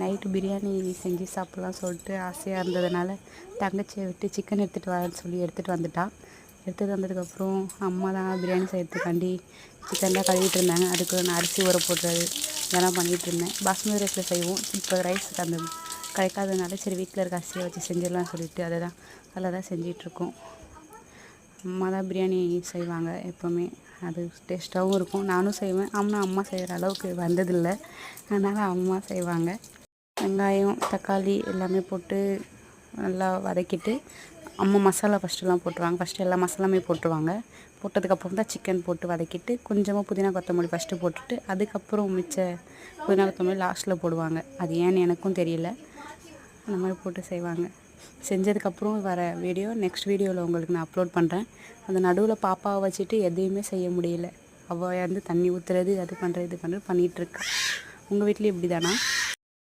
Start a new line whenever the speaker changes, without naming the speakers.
Night biryani செஞ்சு சாப்பிட்லாம் சொல்லிட்டு ஆசையாக இருந்ததுனால தங்கச்சியை விட்டு சிக்கன் எடுத்துகிட்டு வரேன்னு சொல்லி எடுத்துகிட்டு வந்துட்டான். எடுத்துகிட்டு வந்ததுக்கப்புறம் அம்மா தான் பிரியாணி செய்கிறதுக்காண்டி சிக்கன்லாம் கழுவிட்டு இருந்தாங்க. அதுக்கு நான் அரிசி ஊற போடுறது இதெல்லாம் பண்ணிகிட்டு இருந்தேன். பாஸ்மதி ரைஸில் செய்வோம். இப்போ ரைஸுக்கு அந்த கிடைக்காததுனால சரி வீட்டில் இருக்க அரிசியை வச்சு செஞ்சிடலாம்னு சொல்லிட்டு அதில் தான் செஞ்சிகிட்ருக்கோம். அம்மா தான் பிரியாணி செய்வாங்க எப்போவுமே. அது டேஸ்ட்டாகவும் இருக்கும். நானும் செய்வேன். அம்மா செய்கிற அளவுக்கு வந்ததில்லை. அதனால் அம்மா செய்வாங்க. வெங்காயம் தக்காளி எல்லாமே போட்டு நல்லா வதக்கிட்டு அம்மா மசாலா ஃபஸ்ட்டுலாம் போட்டுருவாங்க. ஃபஸ்ட்டு எல்லா மசாலாமே போட்டுருவாங்க. போட்டதுக்கப்புறம் தான் சிக்கன் போட்டு வதக்கிட்டு கொஞ்சமாக புதினா கொத்தமல்லி ஃபஸ்ட்டு போட்டுட்டு அதுக்கப்புறம் மிச்ச புதினா கொத்தமல்லி லாஸ்ட்டில் போடுவாங்க. அது ஏன்னு எனக்கும் தெரியல. அந்த மாதிரி போட்டு செய்வாங்க. செஞ்சதுக்கப்புறம் வர வீடியோ நெக்ஸ்ட் வீடியோவில் உங்களுக்கு நான் அப்லோட் பண்ணுறேன். அந்த நடுவில் பாப்பாவை வச்சுட்டு எதையுமே செய்ய முடியல. அவள் வந்து தண்ணி ஊற்றுறது அது பண்ணுறது இது பண்ணுறது பண்ணிகிட்ருக்கா. உங்கள் வீட்லேயும் இப்படி தானா?